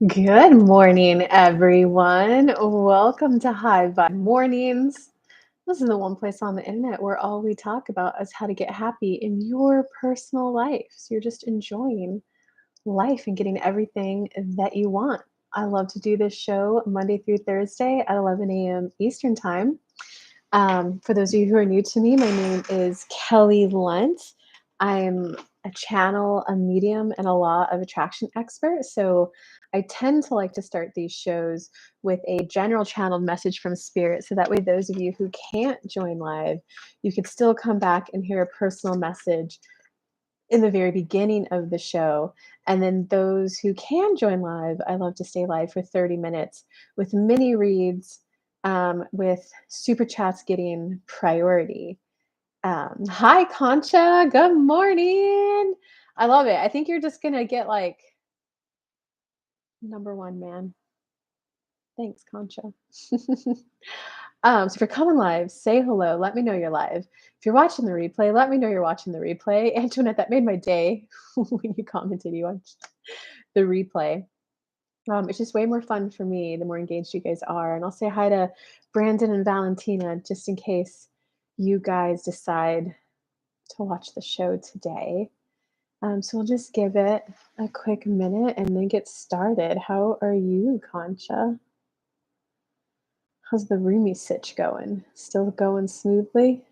Good morning, everyone. Welcome to High Vibe Mornings. This is the one place on the internet where all we talk about is how to get happy in your personal life. So you're just enjoying life and getting everything that you want. I love to do this show Monday through Thursday at 11 a.m. Eastern Time. For those of you who are new to me, my name is Kelly Lunt. I'm a channel, a medium, and a law of attraction expert. So I tend to like to start these shows with a general channeled message from spirit. So that way, those of you who can't join live, you could still come back and hear a personal message in the very beginning of the show. And then those who can join live, I love to stay live for 30 minutes with mini reads, with super chats getting priority. Hi, Concha. Good morning. I love it. I think you're just going to get like number one, man. Thanks, Concha. So if you're coming live, say hello. Let me know you're live. If you're watching the replay, let me know you're watching the replay. Antoinette, that made my day when you commented you watched the replay. It's just way more fun for me the more engaged you guys are. And I'll say hi to Brandon and Valentina just in case you guys decide to watch the show today. So we'll just give it a quick minute and then get started. How are you, Concha? How's the roomy sitch going? Still going smoothly?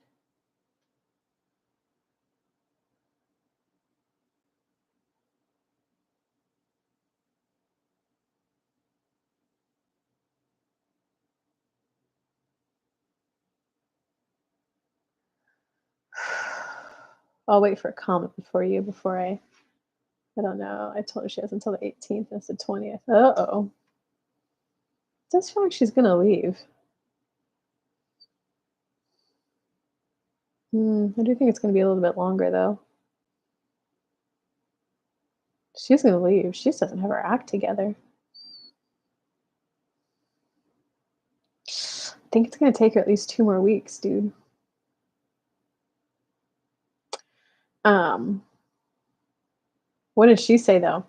I'll wait for a comment before I don't know. I told her she has until the 18th. It's the 20th. Uh-oh. It does feel like she's gonna leave. I do think it's gonna be a little bit longer though. She's gonna leave. She just doesn't have her act together. I think it's gonna take her at least 2 more weeks, dude. Um, what did she say though?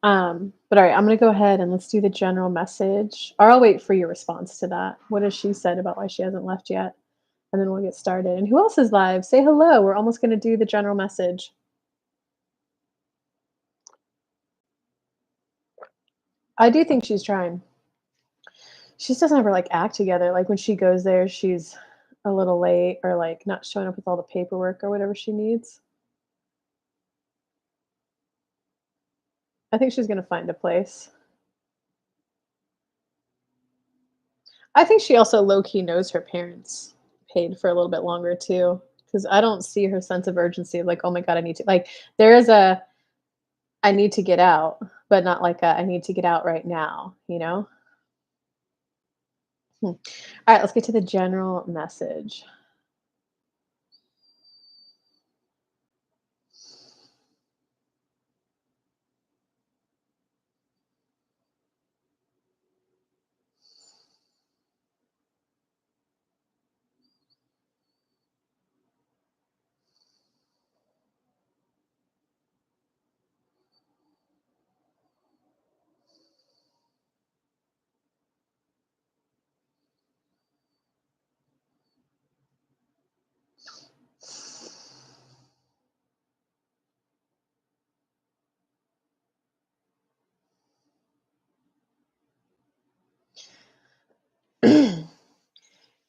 But all right, I'm gonna go ahead and let's do the general message. Or I'll wait for your response to that. What has she said about why she hasn't left yet? And then we'll get started. And who else is live? Say hello. We're almost gonna do the general message. I do think she's trying. She just doesn't have her like act together. Like when she goes there, she's a little late or like not showing up with all the paperwork or whatever she needs. I think she's gonna find a place. I think she also low key knows her parents paid for a little bit longer too. Because I don't see her sense of urgency of like, oh my god, I need to like there is a I need to get out, but not like a I need to get out right now, you know? All right, let's get to the general message.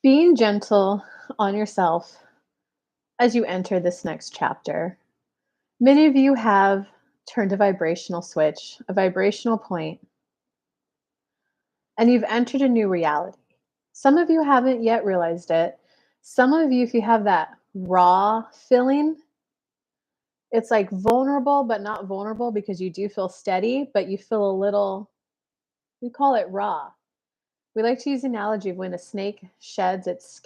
Being gentle on yourself as you enter this next chapter. Many of you have turned a vibrational switch, a vibrational point, and you've entered a new reality. Some of you haven't yet realized it. Some of you, if you have that raw feeling, it's like vulnerable, but not vulnerable because you do feel steady, but you feel a little, we call it raw. We like to use the analogy of when a snake sheds its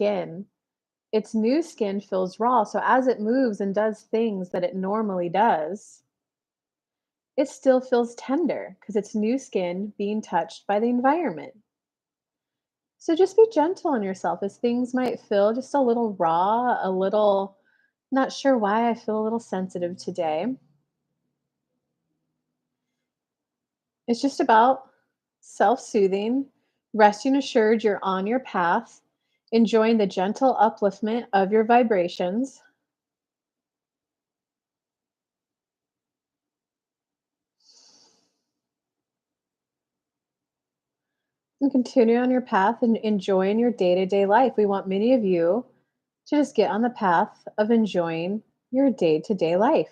new skin feels raw. So as it moves and does things that it normally does, it still feels tender because it's new skin being touched by the environment. So just be gentle on yourself as things might feel just a little raw, a little not sure why I feel a little sensitive today. It's just about self soothing, resting assured you're on your path, enjoying the gentle upliftment of your vibrations, and continue on your path and enjoying your day to day life. We want many of you to just get on the path of enjoying your day to day life,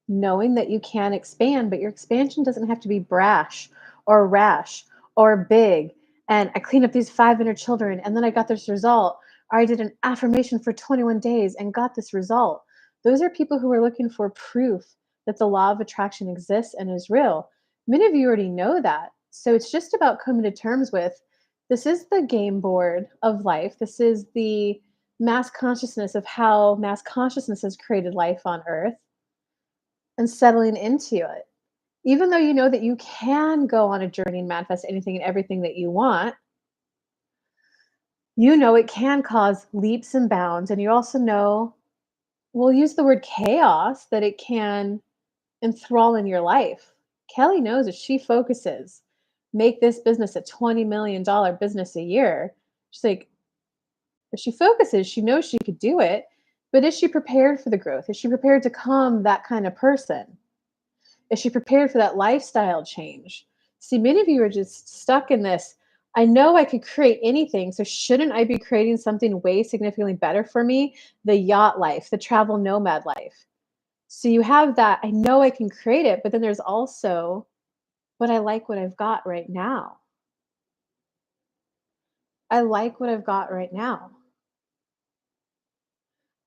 knowing that you can expand, but your expansion doesn't have to be brash or rash or big. And I cleaned up these 500 children and then I got this result. Or I did an affirmation for 21 days and got this result. Those are people who are looking for proof that the law of attraction exists and is real. Many of you already know that. So it's just about coming to terms with this is the game board of life. This is the mass consciousness of how mass consciousness has created life on earth and settling into it. Even though you know that you can go on a journey and manifest anything and everything that you want, you know it can cause leaps and bounds. And you also know, we'll use the word chaos, that it can enthrall in your life. Kelly knows if she focuses, make this business a $20 million business a year. She's like, if she focuses, she knows she could do it. But is she prepared for the growth? Is she prepared to become that kind of person? Is she prepared for that lifestyle change? See, many of you are just stuck in this. I know I could create anything, so shouldn't I be creating something way significantly better for me? The yacht life, the travel nomad life. So you have that, I know I can create it, but then there's also, but I like what I've got right now. I like what I've got right now.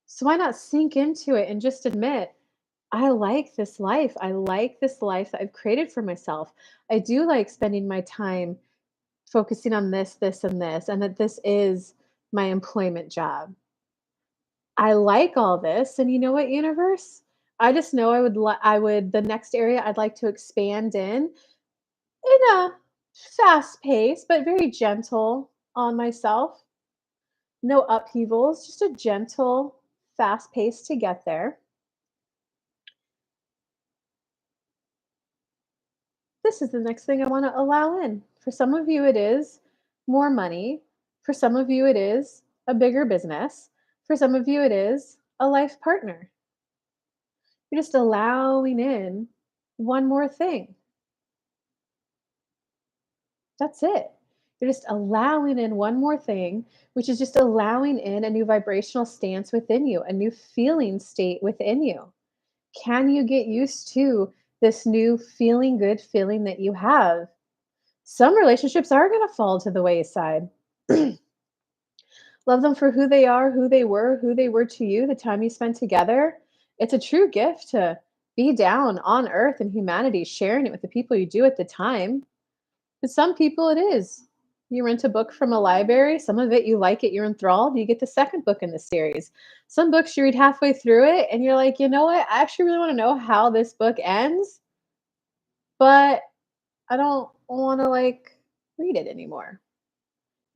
So why not sink into it and just admit, I like this life. I like this life that I've created for myself. I do like spending my time focusing on this, this, and this, and that this is my employment job. I like all this, and you know what, universe? I just know I would the next area I'd like to expand in a fast pace, but very gentle on myself. No upheavals, just a gentle, fast pace to get there. This is the next thing I want to allow in. For some of you, it is more money. For some of you, it is a bigger business. For some of you, it is a life partner. You're just allowing in one more thing. That's it. You're just allowing in one more thing, which is just allowing in a new vibrational stance within you, a new feeling state within you. Can you get used to this new feeling good feeling that you have? Some relationships are going to fall to the wayside. Love them for who they were to you, the time you spent together. It's a true gift to be down on earth and humanity, sharing it with the people you do at the time. But some people it is. You rent a book from a library, some of it you like it, you're enthralled, you get the second book in the series. Some books you read halfway through it and you're like, you know what? I actually really want to know how this book ends, but I don't want to read it anymore.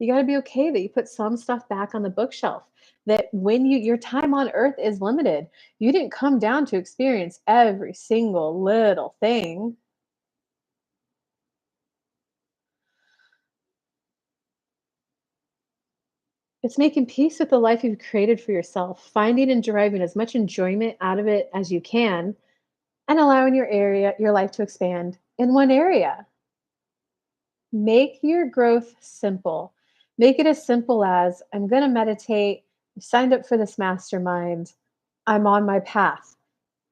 You gotta be okay that you put some stuff back on the bookshelf. That when your time on earth is limited, you didn't come down to experience every single little thing. It's making peace with the life you've created for yourself, finding and deriving as much enjoyment out of it as you can, and allowing your life to expand in one area. Make your growth simple. Make it as simple as I'm going to meditate. I signed up for this mastermind. I'm on my path.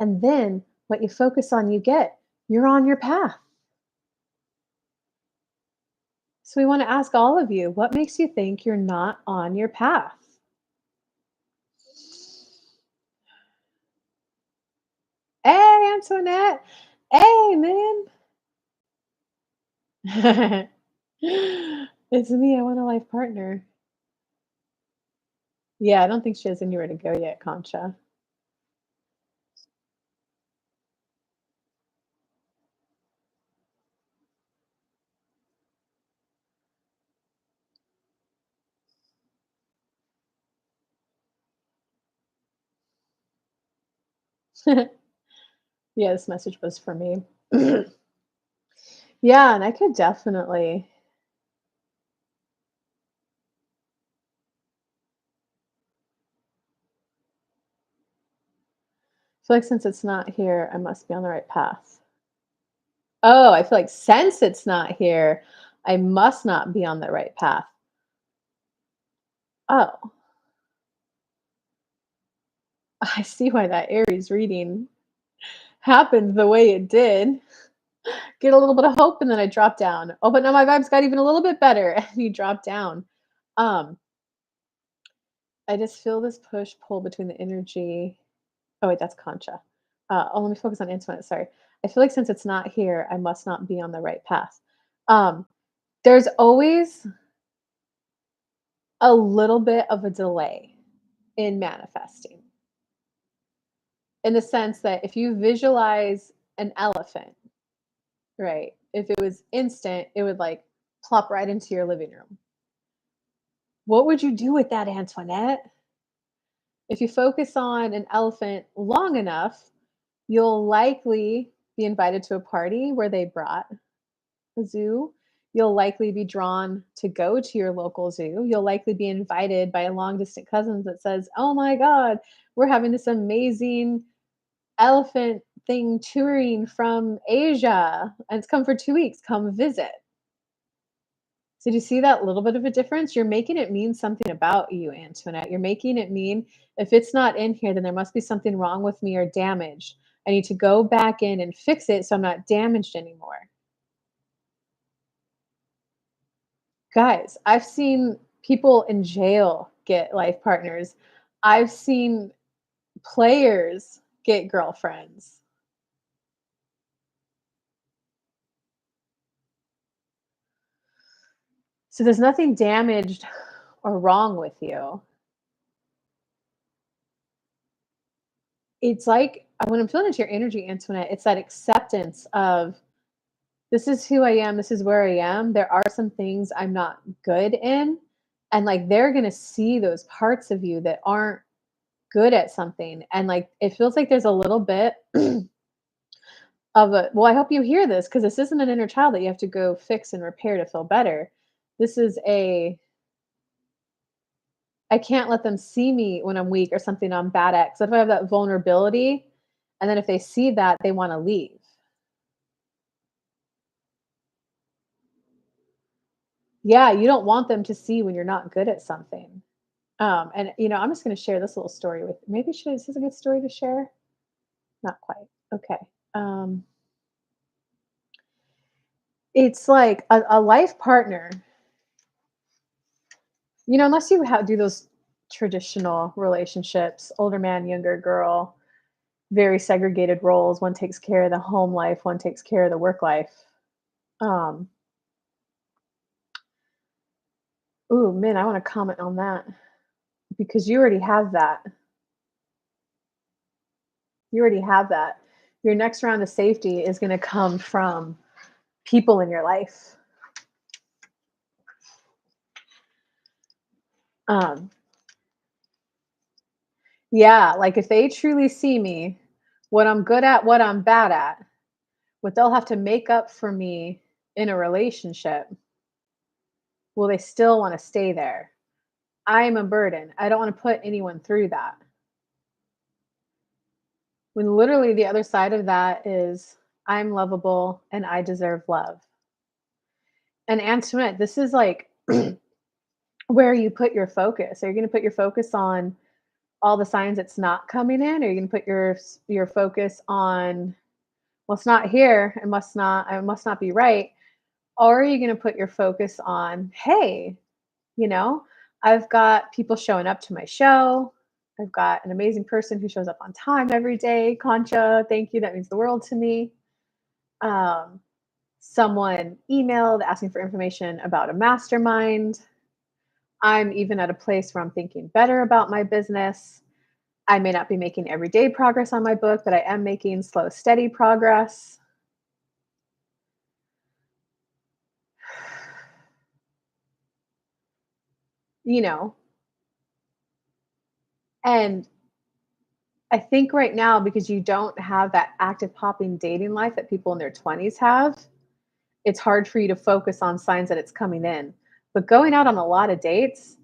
And then what you focus on, you get. You're on your path. So we want to ask all of you, what makes you think you're not on your path? Hey, Antoinette. Hey, man. It's me. I want a life partner. Yeah, I don't think she has anywhere to go yet, Concha. Yeah, this message was for me. Yeah, and I could definitely feel like since it's not here, I must be on the right path. Oh, I feel like since it's not here, I must not be on the right path. Oh, I see why that Aries reading happened the way it did. Get a little bit of hope and then I drop down. Oh, but now my vibes got even a little bit better and you drop down. Um, I just feel this push pull between the energy. Oh wait, that's Concha. Oh, let me focus on Antoinette. Sorry. I feel like since it's not here, I must not be on the right path. Um, there's always a little bit of a delay in manifesting, in the sense that if you visualize an elephant, right? If it was instant, it would like plop right into your living room. What would you do with that, Antoinette? If you focus on an elephant long enough, you'll likely be invited to a party where they brought a zoo. You'll likely be drawn to go to your local zoo. You'll likely be invited by a long distant cousin that says, "Oh my God, we're having this amazing elephant thing touring from Asia and it's come for 2 weeks. Come visit." So do you see that little bit of a difference? You're making it mean something about you, Antoinette. You're making it mean if it's not in here, then there must be something wrong with me or damaged. I need to go back in and fix it so I'm not damaged anymore. Guys, I've seen people in jail get life partners. I've seen players get girlfriends. So there's nothing damaged or wrong with you. It's like when I'm feeling into your energy, Antoinette, it's that acceptance of this is who I am, this is where I am. There are some things I'm not good in. And like they're gonna see those parts of you that aren't good at something. And like it feels like there's a little bit of a well, I hope you hear this because this isn't an inner child that you have to go fix and repair to feel better. This is a I can't let them see me when I'm weak or something I'm bad at. Because if I have that vulnerability, and then if they see that, they want to leave. Yeah, you don't want them to see when you're not good at something. And I'm just going to share this little story with. Maybe should is this a good story to share? Not quite. Okay. Um, it's like a life partner. Unless you do those traditional relationships, older man, younger girl, very segregated roles. One takes care of the home life, one takes care of the work life. Um, ooh, man, I want to comment on that because you already have that. You already have that. Your next round of safety is going to come from people in your life. Um, yeah, like if they truly see me, what I'm good at, what I'm bad at, what they'll have to make up for me in a relationship, will they still want to stay there? I'm a burden. I don't want to put anyone through that. When literally the other side of that is I'm lovable and I deserve love. And Antoinette, this is like where you put your focus. Are you going to put your focus on all the signs it's not coming in? Or are you going to put your focus on well, it's not here. It must not be right. Or are you going to put your focus on, hey, you know, I've got people showing up to my show. I've got an amazing person who shows up on time every day. Concha, thank you. That means the world to me. Um, Someone emailed asking for information about a mastermind. I'm even at a place where I'm thinking better about my business. I may not be making everyday progress on my book, but I am making slow, steady progress. You know, and I think right now, because you don't have that active popping dating life that people in their 20s have, it's hard for you to focus on signs that it's coming in. But going out on a lot of dates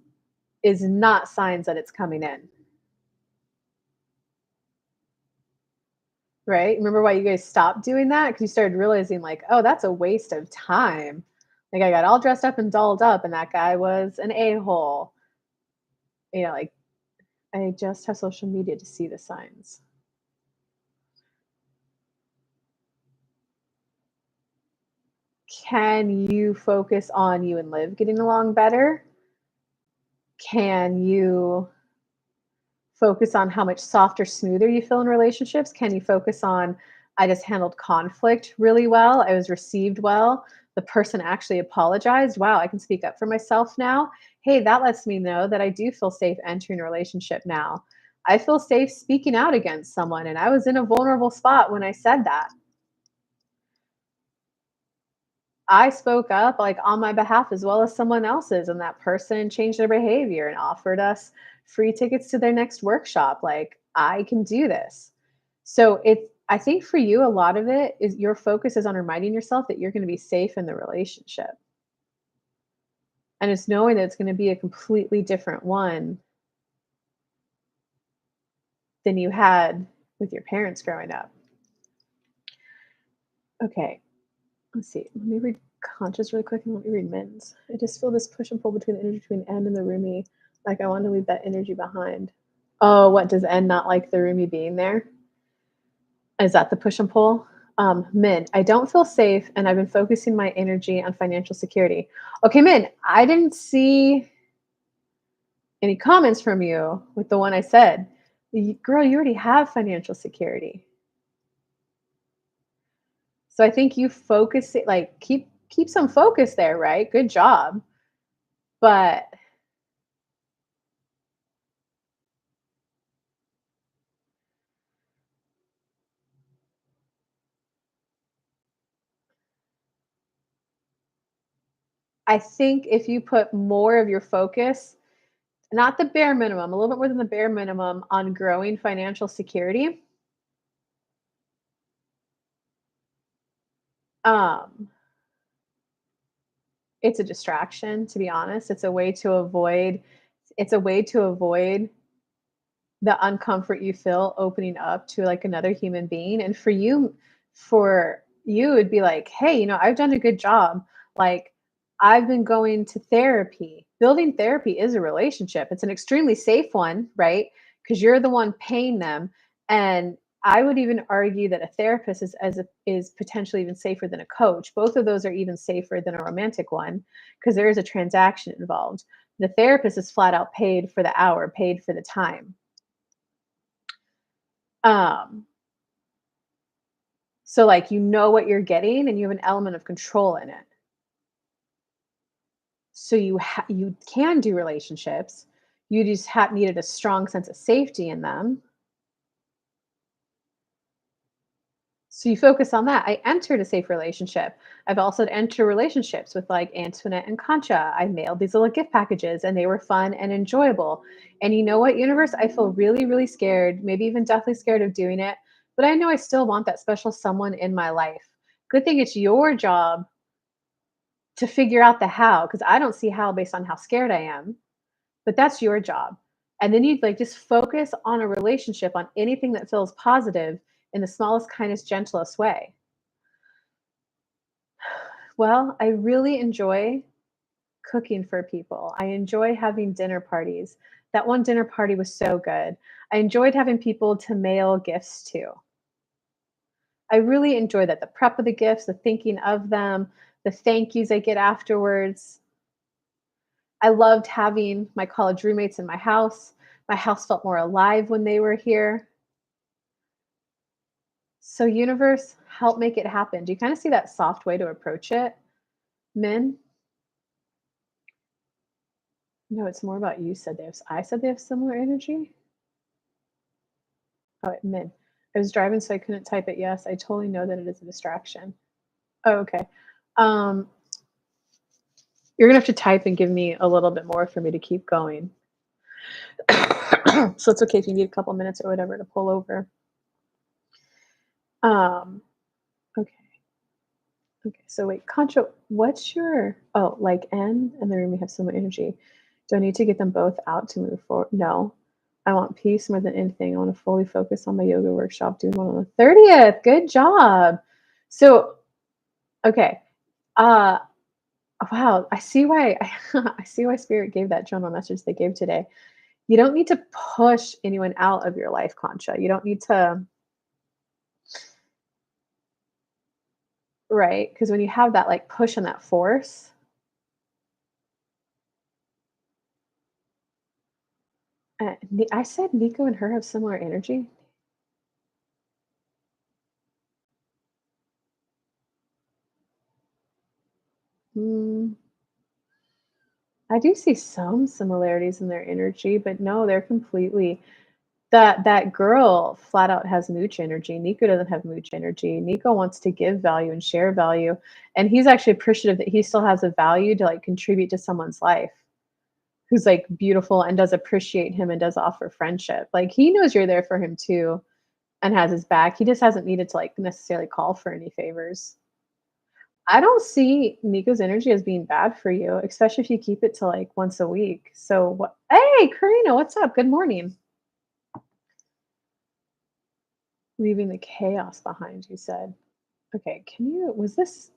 is not signs that it's coming in, right? Remember why you guys stopped doing that? Because you started realizing, like, oh, that's a waste of time. Like, I got all dressed up and dolled up, and that guy was an a hole. Like, I just have social media to see the signs. Can you focus on you and Liv getting along better? Can you focus on how much softer, smoother you feel in relationships? Can you focus on, I just handled conflict really well. I was received well. The person actually apologized. Wow, I can speak up for myself now. Hey, that lets me know that I do feel safe entering a relationship now. I feel safe speaking out against someone. And I was in a vulnerable spot when I said that. I spoke up, like, on my behalf as well as someone else's, and that person changed their behavior and offered us free tickets to their next workshop. Like, I can do this. So I think for you, a lot of it is your focus is on reminding yourself that you're going to be safe in the relationship. And it's knowing that it's going to be a completely different one than you had with your parents growing up. Okay, let's see. Let me read Conscious really quick and let me read Min's. I just feel this push and pull between the energy between N and the roomie. Like, I want to leave that energy behind. Oh, what does N not like the roomie being there? Is that the push and pull? Min, I don't feel safe and I've been focusing my energy on financial security. Okay, Min, I didn't see any comments from you with the one I said. Girl, you already have financial security. So I think you focus it, like, keep some focus there, right? Good job. But I think if you put more of your focus, not the bare minimum, a little bit more than the bare minimum on growing financial security, um, it's a distraction, to be honest. It's a way to avoid the uncomfort you feel opening up to, like, another human being. And for you it'd be like, hey, I've done a good job. Like, I've been going to therapy. Building therapy is a relationship. It's an extremely safe one, right? Because you're the one paying them. And I would even argue that a therapist is potentially even safer than a coach. Both of those are even safer than a romantic one because there is a transaction involved. The therapist is flat out paid for the hour, paid for the time. Um, so, like, you know what you're getting and you have an element of control in it. So you can do relationships. You just needed a strong sense of safety in them. So you focus on that. I entered a safe relationship. I've also entered relationships with, like, Antoinette and Concha. I mailed these little gift packages and they were fun and enjoyable. And you know what, universe? I feel really, really scared, maybe even deathly scared of doing it. But I know I still want that special someone in my life. Good thing it's your job to figure out the how, because I don't see how based on how scared I am, but that's your job. And then you, like, just focus on a relationship, on anything that feels positive in the smallest, kindest, gentlest way. Well, I really enjoy cooking for people. I enjoy having dinner parties. That one dinner party was so good. I enjoyed having people to mail gifts to. I really enjoy that. The prep of the gifts, the thinking of them, the thank yous I get afterwards. I loved having my college roommates in my house. My house felt more alive when they were here. So, universe, help make it happen. Do you kind of see that soft way to approach it, Min? No, it's more about you said they have. I said they have similar energy. Oh, Min. I was driving, so I couldn't type it. Yes, I totally know that it is a distraction. Oh, okay. Um, you're gonna have to type and give me a little bit more for me to keep going. So it's okay if you need a couple minutes or whatever to pull over. Um, okay. Okay, so wait, Contra, what's your like N and the room we have so much energy. Do I need to get them both out to move forward? No. I want peace more than anything. I want to fully focus on my yoga workshop, doing one on the 30th. Good job. So, okay. Uh wow, I see why I see why Spirit gave that general message they gave today. You don't need to push anyone out of your life, Concha. You don't need to, right? Because when you have that like push and that force, I said Nico and her have similar energy. Mm, I do see some similarities in their energy, but no, they're completely that girl flat out has mooch energy. Nico doesn't have mooch energy. Nico wants to give value and share value, and he's actually appreciative that he still has a value to like contribute to someone's life who's like beautiful and does appreciate him and does offer friendship. Like he knows you're there for him too and has his back. He just hasn't needed to like necessarily call for any favors. I don't see Nico's energy as being bad for you, especially if you keep it to like once a week. So what? Hey, Karina, what's up? Good morning. Leaving the chaos behind, you said. Okay, can you? Was this?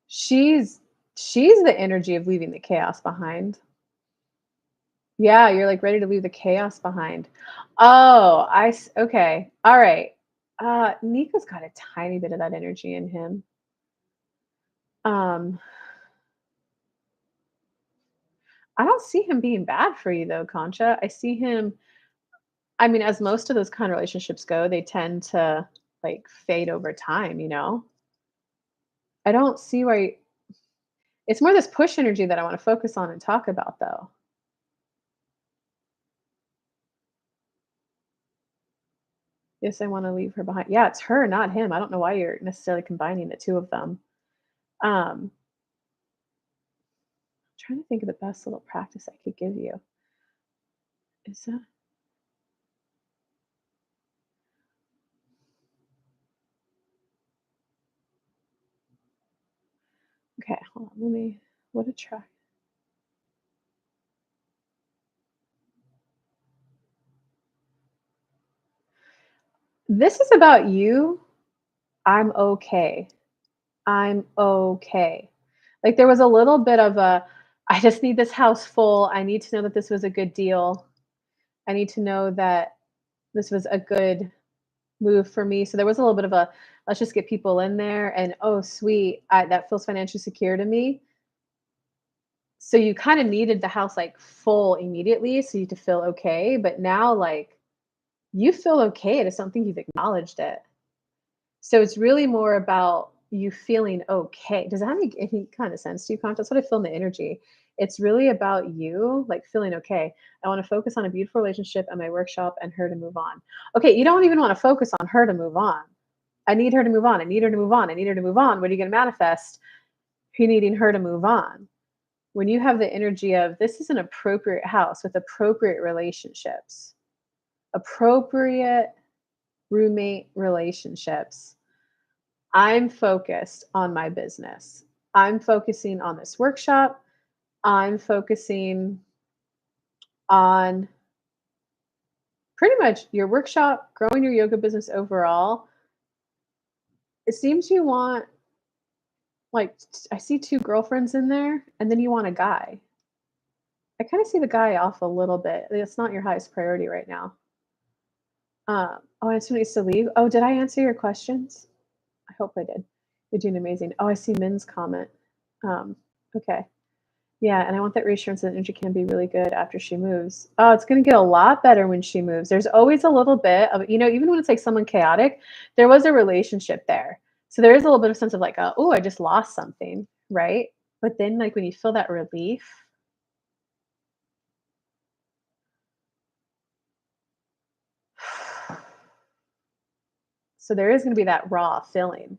She's she's the energy of leaving the chaos behind. Yeah, you're like ready to leave the chaos behind. Oh, okay. All right. Nico's got a tiny bit of that energy in him. Um, I don't see him being bad for you though, Concha. I see him, I mean, as most of those kind of relationships go, they tend to like fade over time, you know? I don't see why it's more this push energy that I want to focus on and talk about though. Yes, I want to leave her behind. Yeah, it's her, not him. I don't know why you're necessarily combining the two of them. Um, trying to think of the best little practice I could give you. Is that okay? Hold on, let me. What a try. This is about you. I'm okay. I'm okay. Like there was a little bit of a, I just need this house full. I need to know that this was a good deal. I need to know that this was a good move for me. So there was a little bit of a, let's just get people in there and oh sweet, that feels financially secure to me. So you kind of needed the house like full immediately so you to feel okay. But now like you feel okay. It is something you've acknowledged it. So it's really more about you feeling okay. Does that make any kind of sense to you, Conch? That's what I feel in the energy. It's really about you, like feeling okay. I want to focus on a beautiful relationship and my workshop and her to move on. Okay, you don't even want to focus on her to move on. I need her to move on. I need her to move on. I need her to move on. What are you going to manifest? You needing her to move on. When you have the energy of this is an appropriate house with appropriate relationships, appropriate roommate relationships, I'm focused on my business. I'm focusing on this workshop. I'm focusing on pretty much your workshop, growing your yoga business overall. It seems you want, like, I see two girlfriends in there, and then you want a guy. I kind of see the guy off a little bit. It's not your highest priority right now. Oh, I needs to leave. Oh, did I answer your questions? I hope I did. You're doing amazing. Oh, I see Min's comment. Okay. Yeah, and I want that reassurance that energy can be really good after she moves. Oh, it's gonna get a lot better when she moves. There's always a little bit of, even when it's like someone chaotic, there was a relationship there. So there is a little bit of sense of like, oh, I just lost something, right? But then like when you feel that relief, so there is gonna be that raw feeling.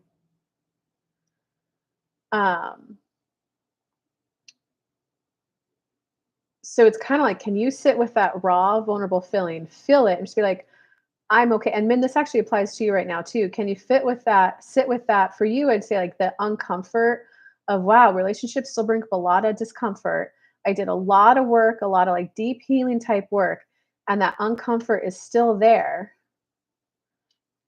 Um, so it's kind of like, can you sit with that raw, vulnerable feeling, feel it, and just be like, I'm okay. And men, this actually applies to you right now too. Can you fit with that, sit with that? For you, I'd say like the uncomfort of wow, relationships still bring up a lot of discomfort. I did a lot of work, a lot of like deep healing type work, and that uncomfort is still there.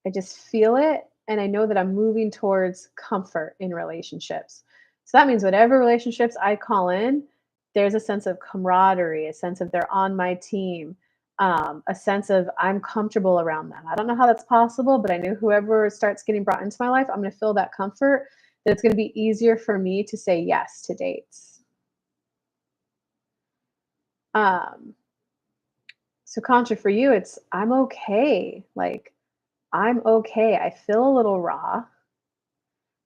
I just feel it, and I know that I'm moving towards comfort in relationships. So that means whatever relationships I call in, there's a sense of camaraderie, a sense of they're on my team, a sense of I'm comfortable around them. I don't know how that's possible, but I know whoever starts getting brought into my life, I'm going to feel that comfort. That it's going to be easier for me to say yes to dates. Um, so Contra, for you, it's I'm okay. Like I'm okay. I feel a little raw.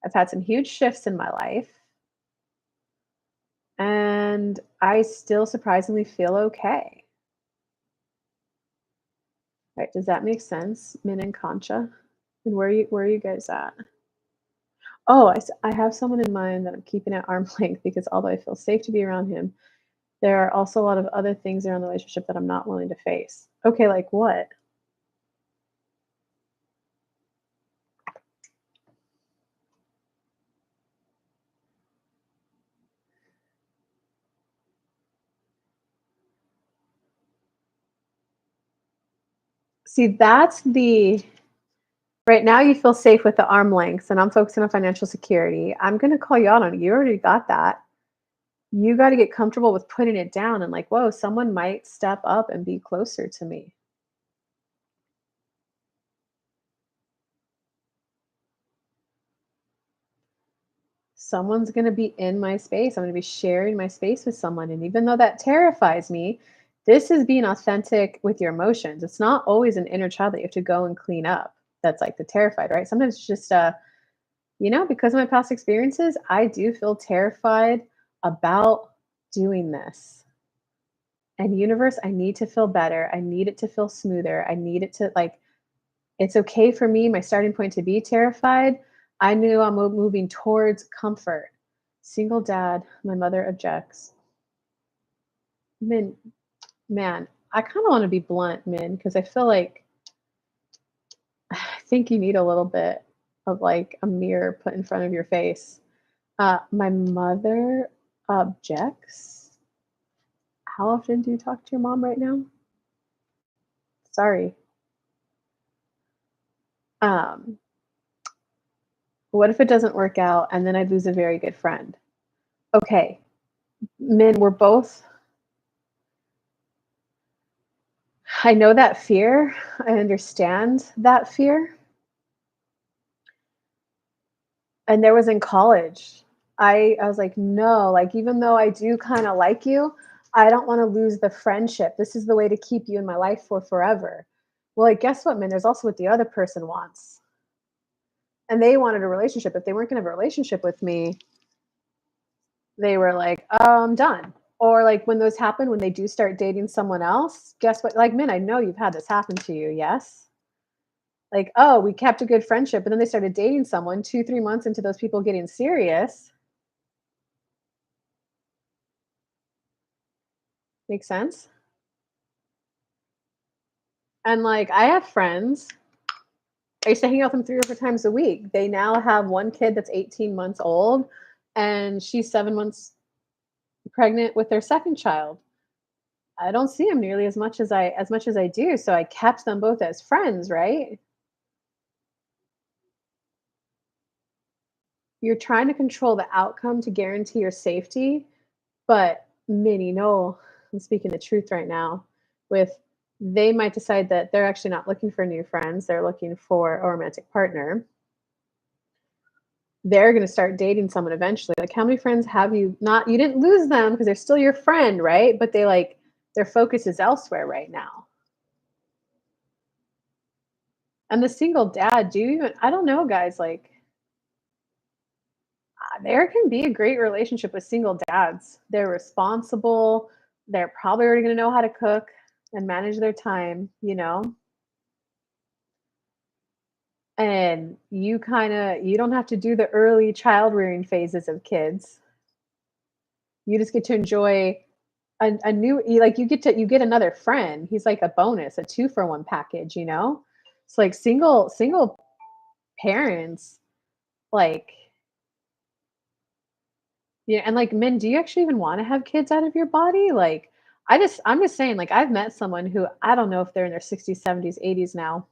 I've had some huge shifts in my life, and I still surprisingly feel okay. Right? Does that make sense, Min and Concha? And where are you guys at? Oh, I have someone in mind that I'm keeping at arm's length because although I feel safe to be around him, there are also a lot of other things around the relationship that I'm not willing to face. Okay, like what? See, that's the right now you feel safe with the arm lengths, and I'm focusing on financial security. I'm gonna call you out on it. You already got that. You gotta get comfortable with putting it down and like, "Whoa, someone might step up and be closer to me. Someone's gonna be in my space. I'm gonna be sharing my space with someone." And even though that terrifies me, this is being authentic with your emotions. It's not always an inner child that you have to go and clean up. That's like the terrified, right? Sometimes it's just because of my past experiences, I do feel terrified about doing this. And universe, I need to feel better. I need it to feel smoother. I need it to like it's okay for me, my starting point to be terrified. I knew I'm moving towards comfort. Single dad, my mother objects. Min, man, I kind of want to be blunt, Min, because I feel like I think you need a little bit of like a mirror put in front of your face. My mother objects. How often do you talk to your mom right now? Sorry. Um, what if it doesn't work out and then I lose a very good friend? Okay, Min, we're both I know that fear. I understand that fear. And there was in college. I was like, "No, like even though I do kind of like you, I don't want to lose the friendship. This is the way to keep you in my life for forever." Well, like guess what, man? There's also what the other person wants. And they wanted a relationship. If they weren't going to have a relationship with me, they were like, I'm done." Or like when those happen, when they do start dating someone else, guess what? Like, Min, I know you've had this happen to you. Yes. Like, oh, we kept a good friendship, and then they started dating someone 2, 3 months into those people getting serious. Makes sense? And, like, I have friends, I used to hang out with them 3 or 4 times a week. They now have 1 kid that's 18 months old, and she's 7 months pregnant with their 2nd child. I don't see them nearly as much as I do, so I kept them both as friends, right? You're trying to control the outcome to guarantee your safety. But many know, I'm speaking the truth right now, with they might decide that they're actually not looking for new friends, they're looking for a romantic partner. They're going to start dating someone eventually. Like, how many friends have you not? You didn't lose them because they're still your friend, right? But they like their focus is elsewhere right now. And the single dad, do you even, I don't know, guys, like, there can be a great relationship with single dads. They're responsible. They're probably already going to know how to cook and manage their time. And you don't have to do the early child rearing phases of kids. You just get to enjoy a new like you get another friend. He's like a bonus, a 2 for 1 package. It's like single parents, like, yeah, and like men, do you actually even want to have kids out of your body? Like, I'm just saying, like, I've met someone who I don't know if they're in their 60s, 70s, 80s now.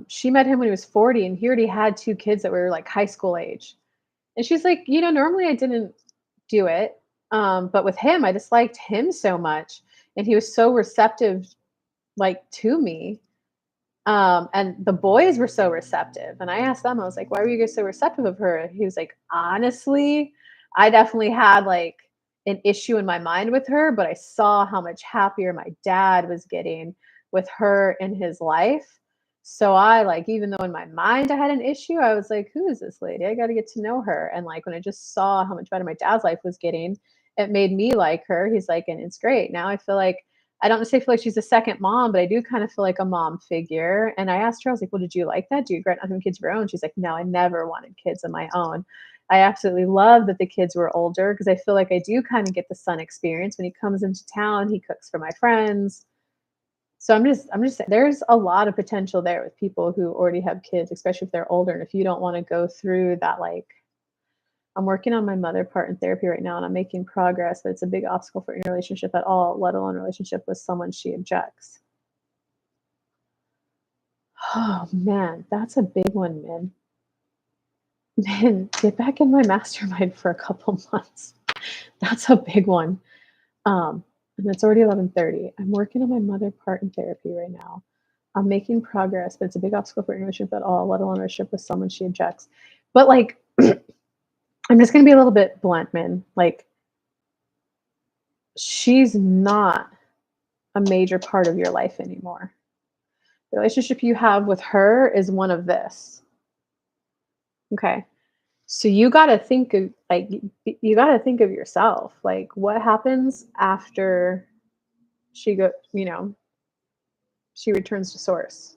She met him when he was 40 and he already had 2 kids that were like high school age. And she's like, normally I didn't do it. But with him, I just liked him so much. And he was so receptive, like, to me. And the boys were so receptive. And I asked them, I was like, why were you guys so receptive of her? And he was like, honestly, I definitely had like an issue in my mind with her, but I saw how much happier my dad was getting with her in his life. So I like, even though in my mind I had an issue, I was like, who is this lady? I got to get to know her. And like, when I just saw how much better my dad's life was getting, it made me like her. He's like, and it's great. Now I feel like I don't necessarily feel like she's a second mom, but I do kind of feel like a mom figure. And I asked her, I was like, well, did you like that? Do you regret not having kids of your own? She's like, no, I never wanted kids of my own. I absolutely love that the kids were older because I feel like I do kind of get the son experience. When he comes into town, he cooks for my friends. So I'm just saying there's a lot of potential there with people who already have kids, especially if they're older. And if you don't want to go through that, like, I'm working on my mother part in therapy right now and I'm making progress, but it's a big obstacle for any relationship at all, let alone a relationship with someone she objects. Oh man, that's a big one, man. Man, get back in my mastermind for a couple months. That's a big one. And it's already 11:30. I'm working on my mother part in therapy right now. I'm making progress, but it's a big obstacle for any relationship at all, let alone a relationship with someone she objects. But like, I'm just gonna be a little bit blunt, man. Like, she's not a major part of your life anymore. The relationship you have with her is one of this. Okay. So you got to think of like you got to think of yourself. Like, what happens after she returns to source.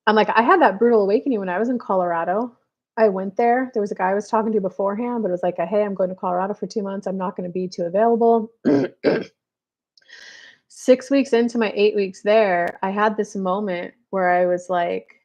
I'm like, I had that brutal awakening when I was in Colorado. I went there. There was a guy I was talking to beforehand, but it was like, hey, I'm going to Colorado for 2 months. I'm not going to be too available. 6 weeks into my 8 weeks there, I had this moment where I was like,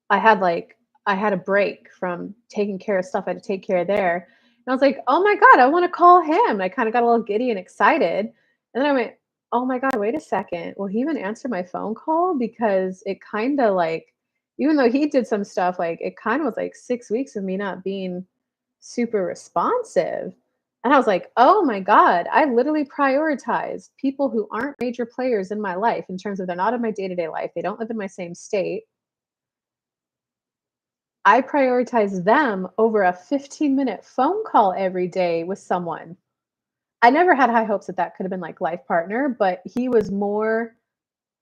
I had like I had a break from taking care of stuff I had to take care of there. And I was like, "Oh my god, I wanna call him." I kinda got a little giddy and excited. And then I went, "Oh my god, wait a second. Will he even answer my phone call?" Because it kinda like, even though he did some stuff, like, it kinda was like 6 weeks of me not being super responsive. And I was like, "Oh my god, I literally prioritize people who aren't major players in my life in terms of they're not in my day-to-day life, they don't live in my same state. I prioritize them over a 15-minute phone call every day with someone. I never had high hopes that that could have been like life partner, but he was more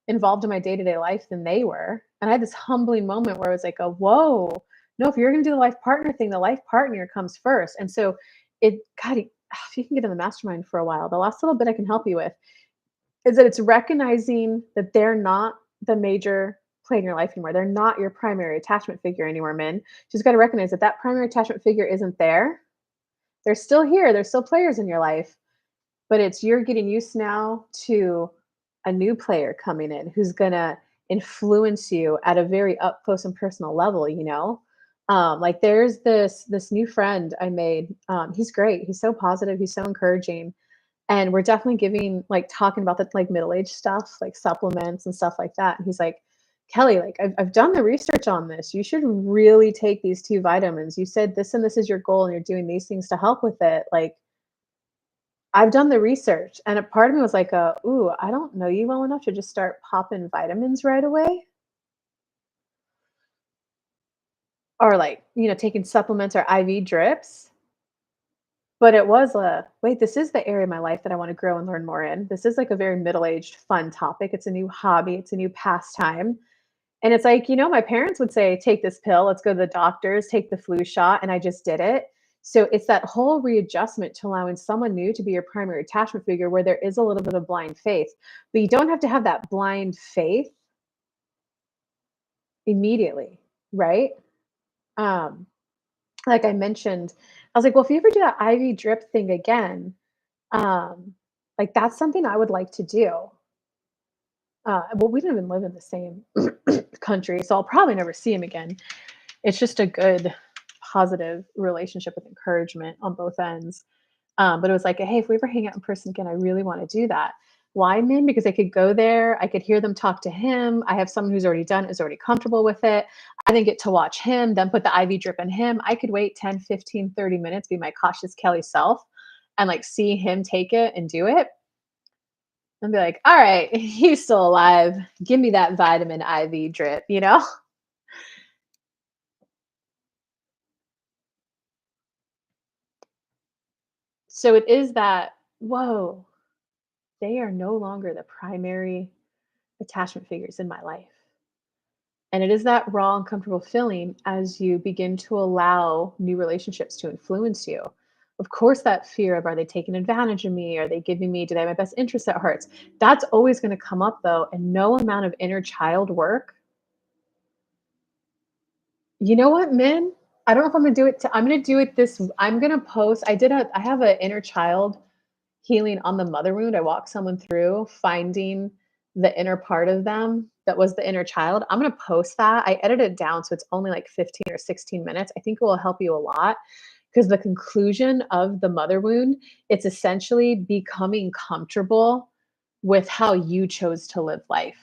involved in my day-to-day life than they were. And I had this humbling moment where I was like, "Oh, whoa, no, if you're gonna do the life partner thing, the life partner comes first." And so it God, if you can get in the mastermind for a while, the last little bit I can help you with is that it's recognizing that they're not the major play in your life anymore. They're not your primary attachment figure anymore, men. Just got to recognize that that primary attachment figure isn't there. They're still here. They're still players in your life, but it's you're getting used now to a new player coming in who's gonna influence you at a very up close and personal level. Like there's this new friend I made. He's great. He's so positive. He's so encouraging, and we're definitely giving like talking about the like middle age stuff, like supplements and stuff like that. And he's like, Kelly, like I've done the research on this. You should really take these 2 vitamins. You said this and this is your goal, and you're doing these things to help with it. Like I've done the research, and a part of me was like, ooh, I don't know you well enough to just start popping vitamins right away, or like taking supplements or IV drips. But it was a wait, this is the area of my life that I wanna grow and learn more in. This is like a very middle-aged fun topic. It's a new hobby, it's a new pastime. And it's like, my parents would say, "Take this pill, let's go to the doctors, take the flu shot," and I just did it. So it's that whole readjustment to allowing someone new to be your primary attachment figure where there is a little bit of blind faith. But you don't have to have that blind faith immediately, right? Um, like I mentioned, I was like, "Well, if you ever do that IV drip thing again, um, like, that's something I would like to do." Well, we don't even live in the same country, so I'll probably never see him again. It's just a good, positive relationship with encouragement on both ends. But it was like, hey, if we ever hang out in person again, I really want to do that. Why, men? Because I could go there, I could hear them talk to him. I have someone who's already done it, is already comfortable with it. I then get to watch him, then put the IV drip in him. I could wait 10, 15, 30 minutes, be my cautious Kelly self, and like see him take it and do it and be like, all right, he's still alive. Give me that vitamin IV drip, you know? So it is that, whoa, they are no longer the primary attachment figures in my life. And it is that raw, uncomfortable feeling as you begin to allow new relationships to influence you. Of course, that fear of, are they taking advantage of me? Are they giving me, do they have my best interest at heart? That's always going to come up though. And no amount of inner child work. You know what, men? I don't know if I'm going to do it. I'm going to do it this. I'm going to post. I have an inner child healing on the mother wound. I walk someone through finding the inner part of them that was the inner child. I'm going to post that. I edited it down so it's only like 15 or 16 minutes. I think it will help you a lot because the conclusion of the mother wound, it's essentially becoming comfortable with how you chose to live life.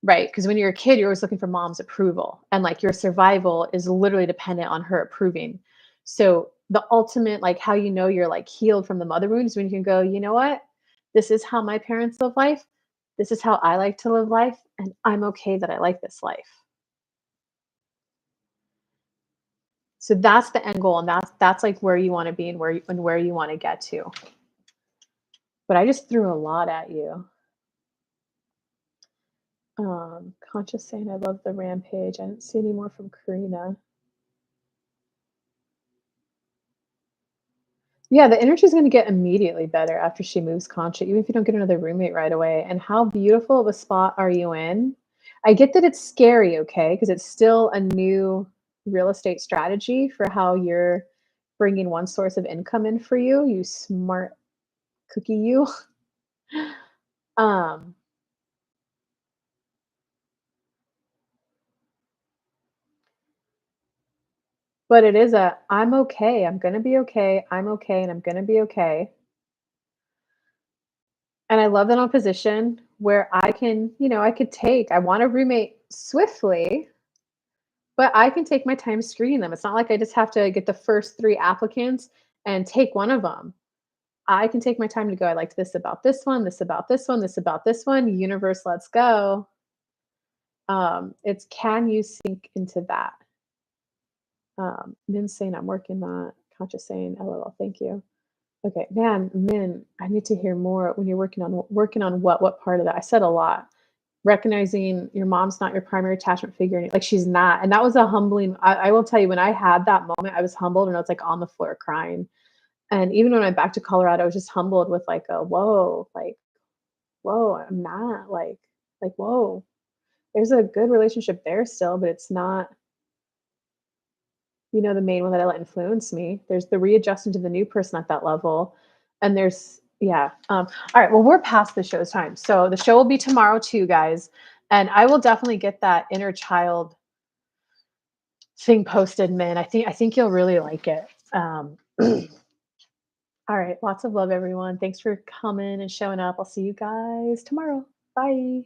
Right, because when you're a kid, you're always looking for mom's approval, and, like, your survival is literally dependent on her approving. So, the ultimate, like, how you know you're, like, healed from the mother wound is when you can go, "You know what? This is how my parents live life. This is how I like to live life, and I'm okay that I like this life." So that's the end goal, and that's, like, where you wanna be and where you wanna get to. But I just threw a lot at you. Conscious saying, "I love the rampage." I didn't see any more from Karina. Yeah, the energy is gonna get immediately better after she moves conscious, even if you don't get another roommate right away. And how beautiful of a spot are you in? I get that it's scary, okay, because it's still a new real estate strategy for how you're bringing one source of income in for you, you smart cookie you. Um, but it is a, "I'm okay, I'm gonna be okay, I'm okay, and I'm gonna be okay." And I love that I'm position where I can, I could take I want a roommate swiftly. But I can take my time screening them. It's not like I just have to get the first 3 applicants and take one of them. I can take my time to go, "I liked this about this one, this about this one, this about this one. Universe, let's go." It's can you sink into that? Min saying, "I'm working on." Conscious saying, "LOL, thank you." Okay, man, Min, I need to hear more when you're working on what part of that? I said a lot. Recognizing your mom's not your primary attachment figure, like, she's not, and that was a humbling. I will tell you, when I had that moment, I was humbled, and I was, like, on the floor crying, and even when I went back to Colorado, I was just humbled with, like, a, "Whoa," like, "Whoa, I'm not," like, "Whoa." There's a good relationship there still, but it's not, the main one that I let influence me. There's the readjusting to the new person at that level, and there's yeah. All right, well, we're past the show's time, so the show will be tomorrow too, guys, and I will definitely get that inner child thing posted, man. I think you'll really like it. All right, lots of love, everyone. Thanks for coming and showing up. I'll see you guys tomorrow. Bye.